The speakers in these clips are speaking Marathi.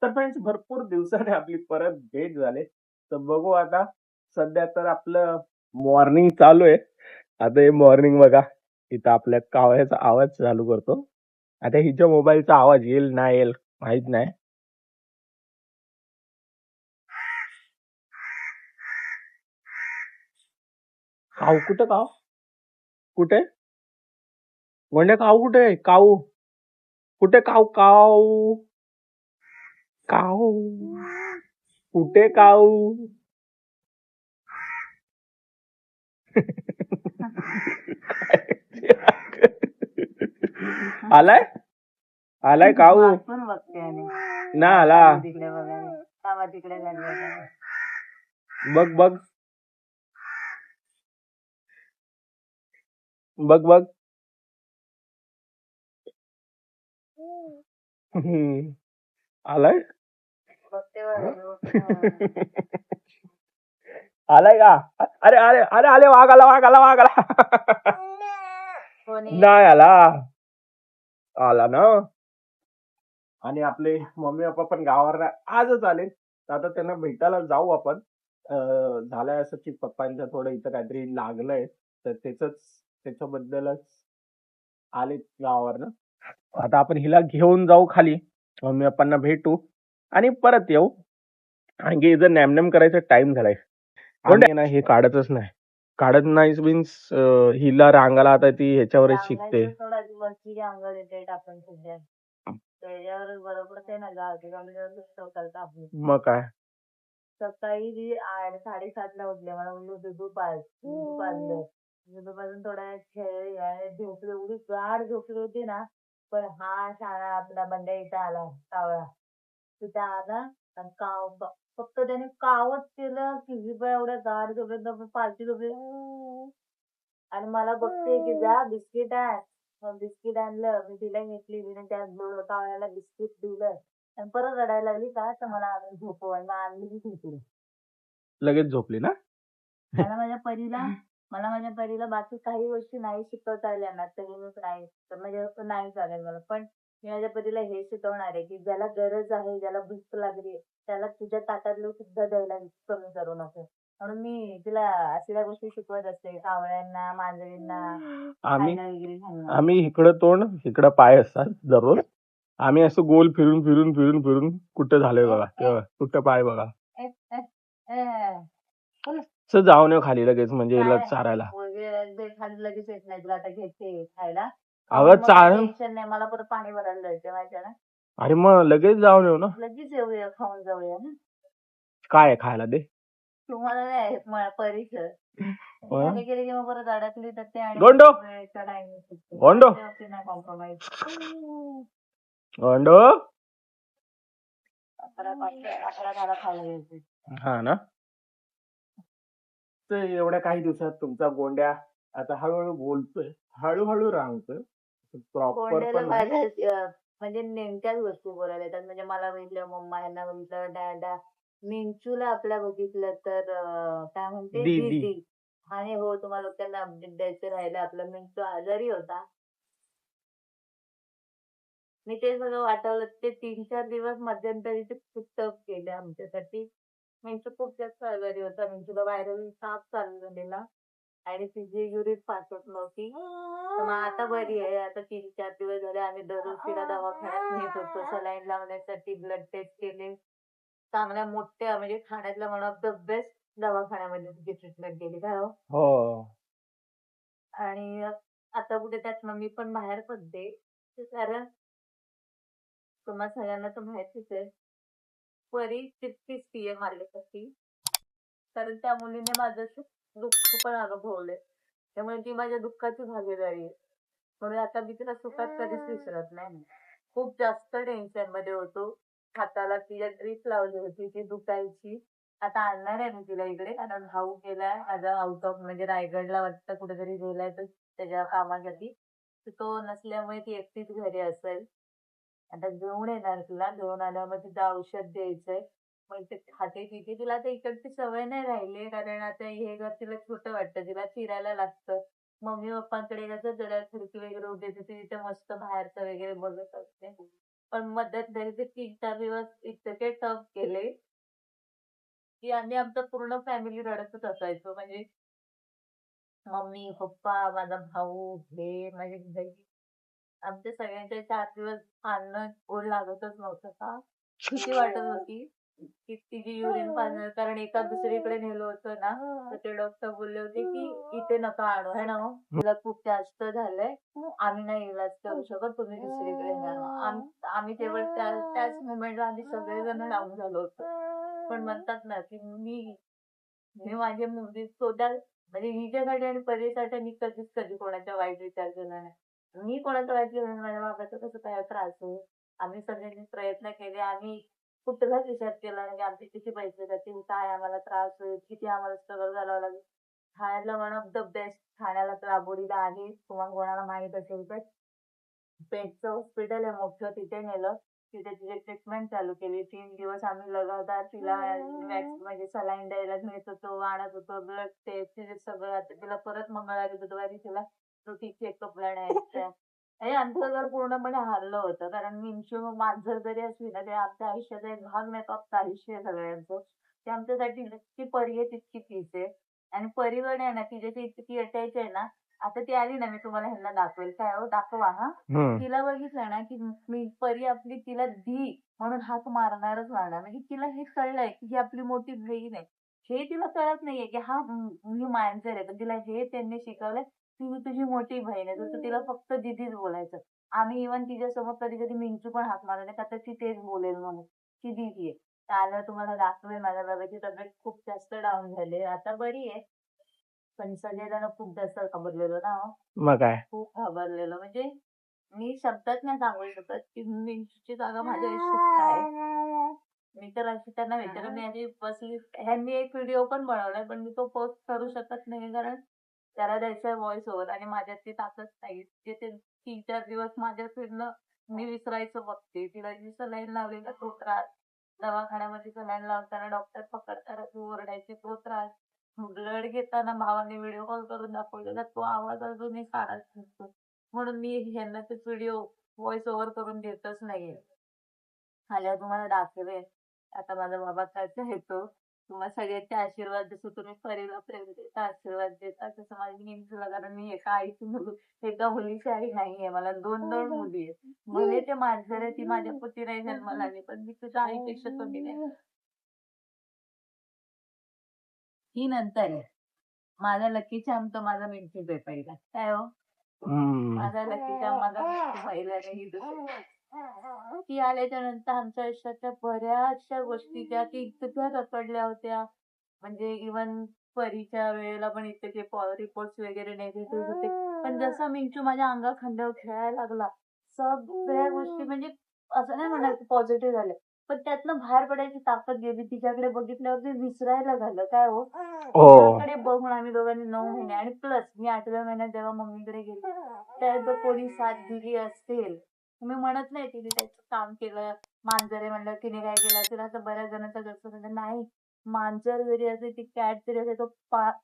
तर फ्रेंड्स भरपूर दिवसाने आपली परत भेट झाली. तर बघू आता सध्या तर आपलं मॉर्निंग चालू आहे. आता हे मॉर्निंग बघा इथं आपल्या कावळ्याचा आवाज चालू करतो. आता हिच्या मोबाईलचा आवाज येईल ना येईल माहित नाही. काऊ कुठे काव कुठे म्हणजे काऊ कुठे काऊ कुठे काऊ काऊ काऊ कुठे काऊ आलाय आलाय काऊ पण बघते आणि ना आला तिकडे बघायला कावा तिकडे झाले बघ बघ बघ बघ आलाय बघते बघ. आलाय का अरे अरे अरे आले वाघ आला वाघ आला वाघ आला कोणी नाही आला आला ना. आणि आपले मम्मी पप्पा पण गावावर आजच आले तर आता त्यांना भेटायला जाऊ आपण. झालंय असं की पप्पांच्या थोडं इथं काहीतरी लागलंय तर त्याच्याबद्दलच आले गावावर ना. आता आपण हिला घेऊन जाऊ खाली मम्मी पप्पांना भेटू आणि परत येऊ. आणखी जर नॅमनॅम करायचा टाइम झालाय कोण ना हे काढतच नाही काढत नाही मीन्स हिला रांगाला आता ती ह्याच्यावरच शिकते. थोडा वरची अंगावर येते टाकून सध्या त्याच्यावर बरोबर ते ना करता आपण मग काय सकाळी 7:30ला उठले मला दुधू पाजलं दुधूपासून थोडा खेळ आणि झोपली एवढी गाढ झोपली होती ना. पण हा शाळा आपला बंड्या इथं आला कावळा तिथं आला आणि फक्त त्याने कावच केलं की जिबा एवढ्या गाढ झोपेत पालची झोपली आणि मला बघते की जा बिस्किट आहे. मग बिस्किट आणलं मी तिला घेतली तिने त्या कावळ्याला बिस्किट दिलं आणि परत रडायला लागली का तर मला अजून झोपव आणि मग आणली की झोपली लगेच झोपली ना. मला माझ्या परीला बाकी काही गोष्टी नाही शिकवता आल्या ना तरी मी नाही म्हणजे नाही चालेल मला पण मी माझ्या परीला हे शिकवणार आहे की ज्याला गरज आहे ज्याला भूक लागली त्याला तुझ्या ताटातलं सुद्धा द्यायला कमी करू नको. म्हणून मी तिला असल्या गोष्टी शिकवत असते कावळ्यांना मांजरींना आम्ही इकडं तोंड इकडं पाय असतात दररोज आम्ही असं गोल फिरून फिरून फिरून फिरून कुठं झालंय बघा तेव्हा कुठं पाय बघा असं जाऊन येऊ खाली लगेच म्हणजे हिला चारायला लगेच येत नाही तुला आता घेते खायला अगं टेन्शन नाही मला परत पाणी भरायला जायचं माहिती ना. अरे मग लगेच जाऊन येऊ ना लगेच येऊया खाऊन जाऊया ना. काय खायला दे तुम्हाला नाही परीच गेली की मग परत अडकली तर ते आणि गोंडो गोंडो नाही कॉम्प्रोमाइज गोंडो 11 खायला घ्यायचे हा ना. तर एवढ्या काही दिवसात तुमचा गोंड्या आता हळूहळू बोलतोय हळूहळू रांगतोय प्रॉपर पण म्हणजे नेमक्याच वस्तू बोलायला येतात म्हणजे मला बघितलं मम्मा यांना बघितलं डॅडा मिंचूला आपल्या बघितलं तर काय म्हणते दीदी आणि हो तुम्हाला त्यांना अपडेट द्यायचं राहिलं आपला मिंचू आजारी होता. मी ते सगळं वाटवलं ते 3-4 दिवस मध्यंतरी ते खूप टफ केले आमच्यासाठी. मिंचू खूप जास्त आजारी होता. मिंचूला व्हायरल ताप चालू झालेला आणि तिची युरिन पासत नव्हती. तर मग आता बरी आहे. आता 3-4 दिवस झाले आम्ही दररोज तिला दवाखान्यात नेत होतो सलाईन लावण्यासाठी ब्लड टेस्ट केले. चांगल्या मोठ्या म्हणजे ठाण्यातल्या वन ऑफ द बेस्ट दवाखान्यामध्ये तिची ट्रीटमेंट केली काय हो. आणि आता कुठे त्यात मी पण बाहेर पडते कारण तुम्हा सगळ्यांना तर माहितीच आहे परी तितकीच ती आहे माझ्यासाठी कारण त्या मुलीने माझं दुःख पण अनुभवले त्यामुळे ती माझ्या दुःखाची भागीदारी आहे. म्हणून आता मी तिला सुखात कधीच विसरत नाही. खूप जास्त टेन्शन मध्ये होतो. हाताला तिला ड्रीप लावली होती ती दुखायची. आता आणणार आहे मी तिला इकडे कारण भाऊ गेलाय माझा आउट ऑफ म्हणजे रायगडला वाटतं कुठेतरी गेलाय तर त्याच्या कामासाठी तो नसल्यामुळे ती एकटीच घरी असेल. आता घेऊन येणार तुला घेऊन आल्यावर तिचं औषध द्यायचंय मग ते खाते पिते तिला आता इकडची सवय नाही राहिली कारण आता हे घर तिला छोटं वाटतं तिला फिरायला लागतं. मम्मी पप्पांकडे कसं जरा खिडकी वगैरे उभी तिथे मस्त बाहेरचं वगैरे बघत असते पण मध्यंतरी ते 3-4 दिवस इतके टफ गेले, की आम्ही आमचं पूर्ण फॅमिली रडतच असायचो. म्हणजे मम्मी, पप्पा, माझा भाऊ, हे माझी बहीण. आमच्या सगळ्यांच्या 4 दिवस अन्न गोड लागतच नव्हतं का? भीती वाटत होती, की तिची युरिन पाजणार कारण एका दुसरीकडे नेलं होतं ना, तर ते डॉक्टर बोलले होते, की "इथे नका आणू आहे ना हो, तिला खूप जास्त झालंय. आम्ही नाही इलाज करू शकत, तुम्ही दुसरीकडे न्या." आम्ही तेव्हा त्याच मोमेंटला आम्ही सगळेजण डाऊन झालो होतो. पण म्हणतात ना, की मी माझी मुलगी स्वतः म्हणजे हिच्यासाठी आणि परीसाठी मी कधी कोणाचा वाईट विचार केला नाही. मी कोणाचा वाईट केला नाही. माझ्या बाबाचा कसं काय त्रास होईल. आम्ही सगळ्यांनी प्रयत्न केले. आम्ही कुठलाच विचार केला नाही, की आमचे किती पैसे जातील, काय आम्हाला त्रास होईल, किती आम्हाला स्ट्रगल करावं लागेल. खायला वन ऑफ द बेस्ट खाण्याला तर आबोलीला आहे. तुम्हाला कोणाला माहीत असेल तर. पेटचं हॉस्पिटल आहे मोठं, तिथे नेलं. तिथे तिची ट्रीटमेंट चालू केली. 3 दिवस आम्ही लगातार तिला म्हणजे सलाईन द्यायला नेत होतो, आणत होतो, ब्लड टेस्ट तिचे सगळं. आता तिला परत मंगळवारी, बुधवारी तिला रुटीन चेकअपला न्यायचं. हे आमचं घर पूर्णपणे हारलं होतं. कारण मिंचू मांजर जरी असली ना, ते आमच्या आयुष्याचा एक भाग नाही, तो आमचं आयुष्य आहे सगळ्यांचं. ते आमच्यासाठी जितकी परी आहे तितकी तीच आहे. आणि परीवर आहे ना, तिच्याशी इतकी अटॅच आहे ना, आता ती आली ना, मी तुम्हाला ह्यांना दाखवेल. काय हो दाखवा हां. तिला बघितलं ना, की मी परी आपली तिला दी म्हणून हाक मारणारच मारणार. म्हणजे तिला हे कळलंय, की ही आपली मोठी बहीण आहे. हे तिला कळत नाहीये, की हा ही मांजर आहे. पण तिला हे त्यांनी शिकवलंय, की तुझी मोठी बहीण आहे. जसं तिला फक्त दीदीच बोलायचं. आम्ही इव्हन तिच्यासमोर कधी-कधी मिंचू पण हाक मारत नाही, का तर ती तेच बोलेल म्हणून, की दीदी आहे. तर आल्यावर तुम्हाला दाखवेल माझ्या बाबाची तब्येत खूप जास्त डाऊन झाली. आता बरी आहे. पण सगळेजण खूप जास्त घाबरलेलो ना हो. मग काय? खूप घाबरलेलो. म्हणजे मी शब्दात नाही सांगू शकत, की मिंचूची जागा माझ्या आयुष्यात काय. मी तर अशी त्यांना विचारलं, मी अशी बसली. ह्यांनी एक व्हिडिओ पण बनवलाय, पण मी तो पोस्ट करू शकत नाही कारण त्याला द्यायचा व्हॉइस ओव्हर आणि माझ्यात ती ताकद नाही. जे ते 3-4 दिवस माझ्या फिरणं मी विसरायचं बघते. तिला जी सलाईन लावलेला तो त्रास, दवाखान्यामध्ये सलाईन लावताना डॉक्टर पकडताना ओरडायचे तो त्रास, ब्लड घेताना भावाने व्हिडिओ कॉल करून दाखवलेला तो आवाज अजूनही कानात घुमतो. म्हणून मी ह्यांना ते व्हिडिओ व्हॉइस ओव्हर करून देतच नाहीये. आल्यावर तुम्हाला दाखवेन. आता माझा बाबा कसा येतो. तुम्हा सगळ्यांचे आशीर्वाद जसं तुम्ही परीला प्रेम देता, आशीर्वाद देता, तसं माझी निमसूला कारण मी एका आईची एका मुलीची आई नाहीये. मला 2-2 मुली आहेत. भले ते मांजर आहे, ती माझ्या पोटी नाही जन्माला आली, पण मी तुझ्या आईपेक्षा कमी नाही. ही नंतर आहे. माझा लकी चार्म तर माझा मिंटूच आहे पहिला. काय हो? माझा लकी चार्म माझा मिंटू पहिला आणि ही दुसरी. ती आल्याच्या नंतर आमच्या आयुष्यातल्या बऱ्याचशा गोष्टी ज्या की इतक्या रखडल्या होत्या. म्हणजे इव्हन परीच्या वेळेला पण इतके रिपोर्ट्स वगैरे निगेटिव्ह होते. पण जसा मिंचू माझ्या अंगाखांद्यावर खेळायला लागला, सगळ्या गोष्टी म्हणजे असं नाही म्हणणार की पॉझिटिव्ह झाल्या. पण त्यातनं बाहेर पडायची ताकद गेली. तिच्याकडे बघितल्यावर ते विसरायला झालं. काय हो? तिच्याकडे बघून आम्ही दोघांनी 9 महिने आणि प्लस मी 8व्या महिन्यात जेव्हा मम्मीकडे गेले, त्यात जर कोणी साथ दिली असेल, मी म्हणत नाही तिने त्याचं काम केलं, मांजर आहे म्हणल्यावर तिने काय केलं असेल असं बऱ्याच जणांचा गैरसमज आहे. नाही, मांजर जरी असेल, ती कॅट जरी असेल, तो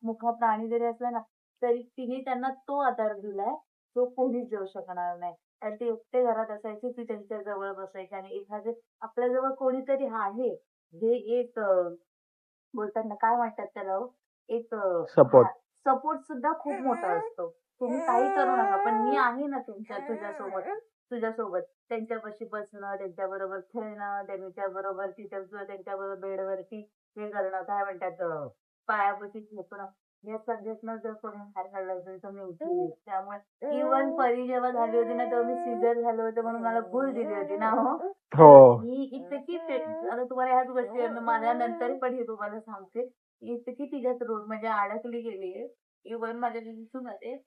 मुका प्राणी जरी असला ना, तरी तिने त्यांना तो आधार दिलाय, जो कोणीच देऊ शकणार नाही. आणि ती एकटे घरात असायची, ती त्यांच्या जवळ बसायची आणि एखादे आपल्याजवळ कोणीतरी आहे, जे एक बोलतात ना, काय म्हणतात त्याला हो? एक सपोर्ट. सपोर्ट सुद्धा खूप मोठा असतो. तुम्ही काही करू नका, पण मी आहे ना तुझ्यासोबत. त्यांच्यापाशी बसणं, त्यांच्याबरोबर खेळणं, त्यांच्याबरोबर तिथं त्यांच्याबरोबर बेडवरती हे करणं, काय म्हणतात पायापाशी झोपणं. या सगळ्यातनं जर कोणी बाहेर काढलं असेल तर मी उठली. त्यामुळे इव्हन परी जेव्हा झाली होती ना, तेव्हा मी सीझर झालं होतं म्हणून मला भूल दिली होती ना हो. हो. मी इतकी आता तुम्हाला ह्याच गोष्टी माझ्यानंतर पण हे तुम्हाला सांगते. इतकी तिच्यात रोग म्हणजे अडकली गेलीये. इव्हन माझ्या जिजूमध्ये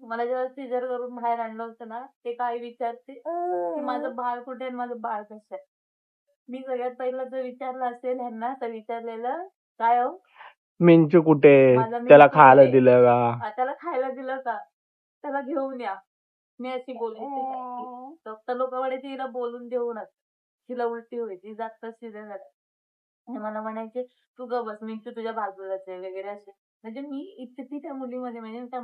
मला जेव्हा सीझर करून बाहेर आणलं होतं ना, ते काय विचारते, की माझं बाळ कुठे आहे आणि माझं बाळ कसं आहे? मी सगळ्यात पहिलं जर विचारलं असेल ह्यांना तर विचारलेलं, "काय हो? मिंचू कुठे? माझा त्याला मिंटू खायला कुठे? दिलं का? त्याला खायला दिलं का? त्याला घेऊन या." मी अशी बोलायची सारखी. डॉक्टर लोकं म्हणायचे हिला बोलून देऊ नका. हिला उलटी होईल. ही जास्तच सीझर झालं. आणि मला म्हणायचे, "तू गप्प बस, मिंटू तुझ्या बाजूलाच आहे" वगैरे असे. म्हणजे मी इतकी त्या मुलीमध्ये म्हणजे त्या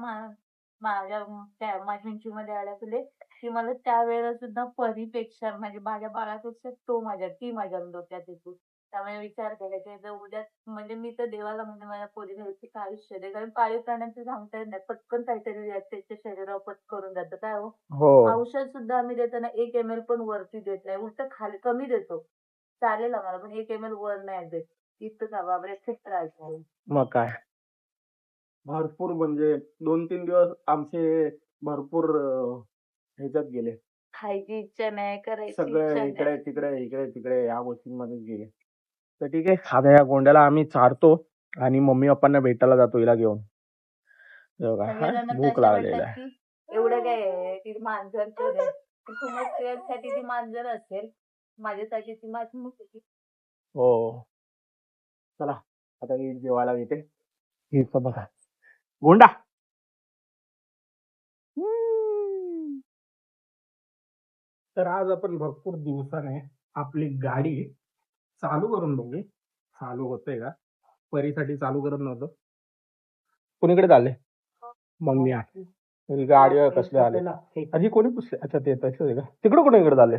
माझ्या उंचीमध्ये आल्या तुले की मला त्यावेळेला सुद्धा परीपेक्षा म्हणजे माझ्या बाळापेक्षा ती माझ्या डोक्यात येते. त्यामुळे विचार करायचा जर उद्या म्हणजे मी तर देवाला म्हणजे माझ्या पोरीला व्यवस्थित आयुष्य दे. कारण पाळीव प्राण्यांचं सांगता येत नाही. पटकन काहीतरी त्याच्या शरीरावर पट करून जातं. काय हो? हो. औषध सुद्धा आम्ही देताना 1 ml पण वरती देत नाही. उलटं खाली कमी देतो. चालेल आम्हाला पण 1 ml वर नाही देत. इतकं का बापरे! खूप त्रास झाला. मग काय. भरपूर म्हणजे 2-3 दिवस आमचे भरपूर ह्याच्यात गेले. खायची इच्छा नाही, करायची सगळे इच्छा इकडे नाही. तिकडे, इकडे तिकडे या गोष्टींमध्येच गेले. तर ठीक आहे. आता या गोंड्याला आम्ही चारतो आणि मम्मी पप्पांना भेटायला जातो हिला घेऊन. हे बघा, सगळेजण भूक तसे लागलेली म्हणतात आहे. की एवढं काय आहे, ती मांजर तर आहे. पण तुम्हा स्त्रियांसाठी ती मांजर असेल, माझ्यासाठी ती माझी मुलगी. हो. चला आता ही जेवायला येते. हिचं बघा. गोंडा. तर आज आपण भरपूर दिवसाने आपली गाडी चालू करून बघू. चालू होते का? परीसाठी चालू करत नव्हतं. कुणीकडे चालले? मम्मी आहे. तरी गाडी कसले आले? आधी कोणी पुसले? अच्छा ते तसं आहे का? तिकडे कुणीकडे चालले?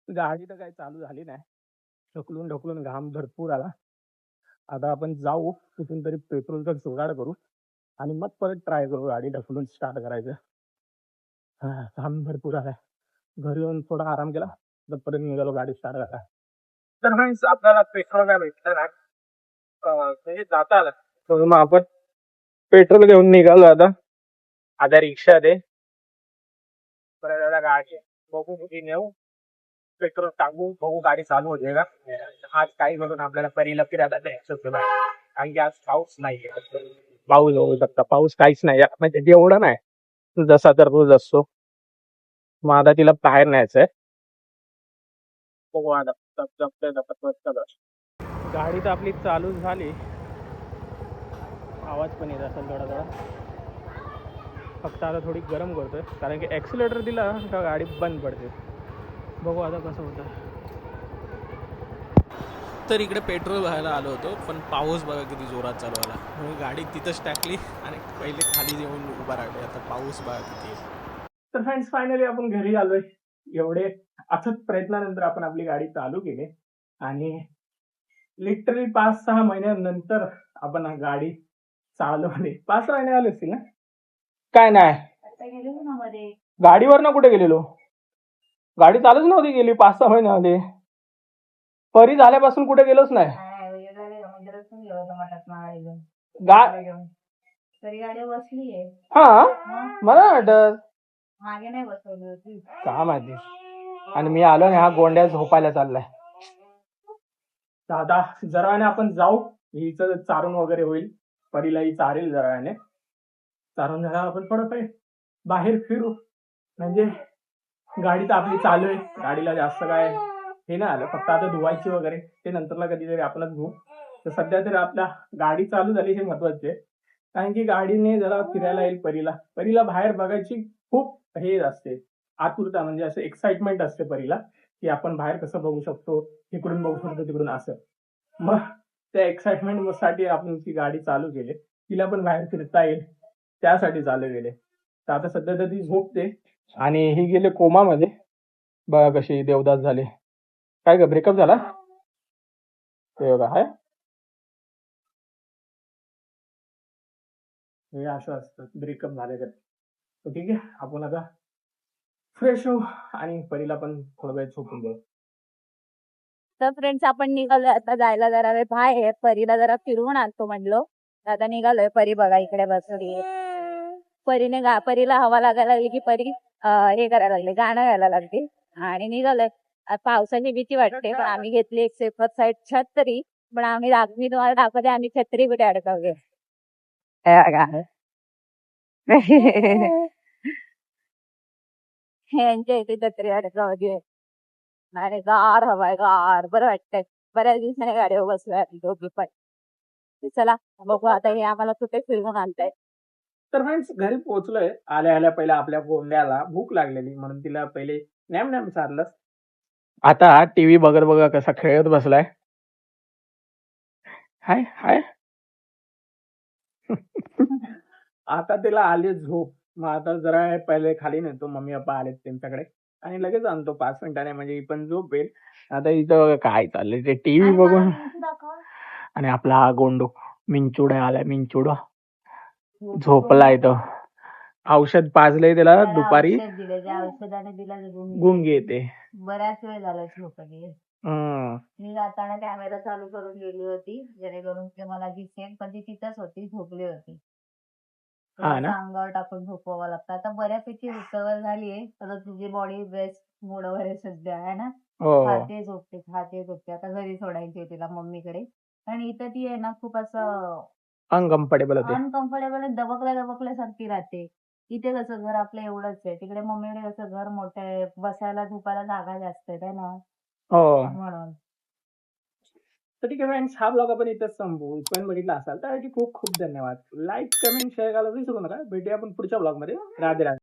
गाडी तर काही चालू झाली नाही. ढकलून ढकलून घाम भरपूर आला. आता आपण जाऊ कुठून तरी पेट्रोलचा जुगाड करू आणि मग परत ट्राय करू गाडी ढकलून स्टार्ट करायचं. हा घाम भरपूर आलाय. घरी येऊन थोडा आराम केला तर परत निघालो गाडी स्टार्ट करायला. तर फ्रेंड्स आपल्याला पेट्रोल काय भेटलं नाही. म्हणजे जाता आलं तर मग आपण पेट्रोल घेऊन निघालो. आता रिक्षा दे परत आता गाडी बघू कुठे नेऊ. पेट्रोल टाकू बघू गाडी चालू होते का. आज काही करून आपल्याला परीला फिरायला द्यायचं तुला. कारण की आज पाऊस नाहीये. पाऊस होऊ शकता. पाऊस काहीच नाही म्हणजे एवढं नाही जसा तर रोज असतो. मग आता तिला बाहेर न्यायचंय. बघू आता गाडी तर आपली चालू झाली. आवाज पण येत असेल थोडा थोडा. फक्त आता थोडी गरम करतोय कारण की ॲक्सिलेटर दिला का गाडी बंद पडते. बघू आता कसं होतं. तर इकडे पेट्रोल भरायला आलो होतो पण पाऊस बघा किती जोरात चालू आला. म्हणून गाडी तिथंच टाकली आणि पहिले खाली येऊन उभा राहिलो. आता पाऊस बघा किती. तर फ्रेंड्स फायनली आपण घरी आलोय. एवढे अथक प्रयत्नानंतर आपण आपली गाडी चालू केली आणि लिटरली 5-6 महिन्यानंतर आपण गाडी चालवली. 5-6 महिने आले असतील ना. काय नाही गाडीवर ना कुठे गेलेलो. गाडी चालूच नव्हती गेली 5-6 महिन्यामध्ये. परी झाल्यापासून कुठे गेलोच नाही. गाडी बसलीये. हा मला वाटत मागे नाही बसवली होती का माहिती. आणि मी आलो ना हा गोंड्या झोपायला चाललाय. तर आता जरा वेळाने आपण जाऊ. हिचं चारून वगैरे होईल. परीलाही चारेल जरा वेळाने. चारून झाला आपण थोडं बाहेर फिरू. म्हणजे गाडी तर आपली चालू आहे. गाडीला जास्त काय हे नाही आलं. फक्त आता धुवायची वगैरे ते नंतरला कधीतरी आपणच धुवू. तर सध्या तरी आपल्या गाडी चालू झाली हे महत्वाचे. कारण की गाडीने जरा फिरायला येईल परीला बाहेर बघायची खूप हे असते आतुरता. म्हणजे असं एक्साइटमेंट असते परीला की आपण बाहेर कसं बघू शकतो. इकडून बघू शकतो तिकडून असं. मग त्या एक्साइटमेंट साठी आपण ती गाडी चालू केली. तिला पण बाहेर फिरता येईल त्यासाठी चालू केले. तर आता सध्या तर ती झोपते आणि ही गेले कोमामध्ये. बघा कशी देवदास झाले. काय ग ब्रेकअप झाला ते बघा. हाय हे असं असतं ब्रेकअप झाले तर. ठीक आहे आपण आता फ्रेश होऊ आणि परीला पण थोडा वेळ झोपून देऊ. तर फ्रेंड्स आपण निघालोय आता जायला जरा वेळ बाहेर. परीला जरा फिरवून आणतो म्हणलो. आता निघालोय. परी बघा इकडे बसली. परीला हवा लागायला लागली की परी हे करायला लागले गाणं गायला लागली आणि निघालोय. पावसाची भीती वाटते पण आम्ही घेतली एक सेफर साईड छत्री. पण आम्ही मी तुम्हाला दाखवते आम्ही छत्री कुठे अडकवली. यांच्या इथे छत्री अडकवली आणि गार हवाय गार बरं वाटतंय. बऱ्याच दिवसाने गाडीवर बसलोय दोघी पण. चला बघू आता हे आम्हाला कुठे फिरवून आणताय. तर फ्रेंड्स घरी पोहोचलोय. आल्या पहिला आपल्या गोंड्याला भूक लागलेली म्हणून तिला पहिले नॅम चारलं. आता टीव्ही बघत बघा कसा खेळत बसलाय. हाय हाय आता तिला आली झोप. मग आता जरा पहिले खाली नेतो. मम्मी पप्पा आलेत त्यांच्याकडे आणि लगेच आणतो 5 मिनिटांनी म्हणजे ही पण झोपेल. आता इथं बघा काय चाललंय ते टीव्ही आणि मला बघून मिंटू दाखव. आणि आपला हा गोंडू मिंचुडा आलाय मिंचुडा. झोपतो झोपलाय तो. औषध पाजलंय त्याला त्याला दुपारी. औषध दिलं, त्या औषधाने तिला गुंगी येते. बराच वेळ झाला झोपली. हं. मी जाताना कॅमेरा चालू करून गेली होती जेणेकरून ते मला दिसेल, पण ती तिथंच होती, झोपली होती. तिला हा ना? असं अंगावर टाकून झोपवावं लागतं. आता बऱ्यापैकी रिकव्हर झालीये. आता तुझी बॉडी बेस्ट मोडवर आहे सध्या आहे ना? हो. खाते झोपते, खाते झोपते. आता घरी सोडायची आहे तिला मम्मीकडे. आणि इथं ती आहे ना खूप असं अनकम्फर्टेबल होते. अनकम्फर्टेबल आणि दबकल्यासारखी राहते. इथे कसं घर आपलं एवढंच आहे. तिकडे मम्मीकडे कसं घर मोठं आहे. बसायला झोपायला जागा जास्त आहे ना हो. म्हणून. तर ठीक आहे फ्रेंड्स, हा ब्लॉग आपण इथेच संपवू. पण बघितला असाल तर खूप खूप धन्यवाद. लाईक, कमेंट, शेअर करायला विसरू नका. भेटूया आपण पुढच्या ब्लॉगमध्ये. राधे राधे.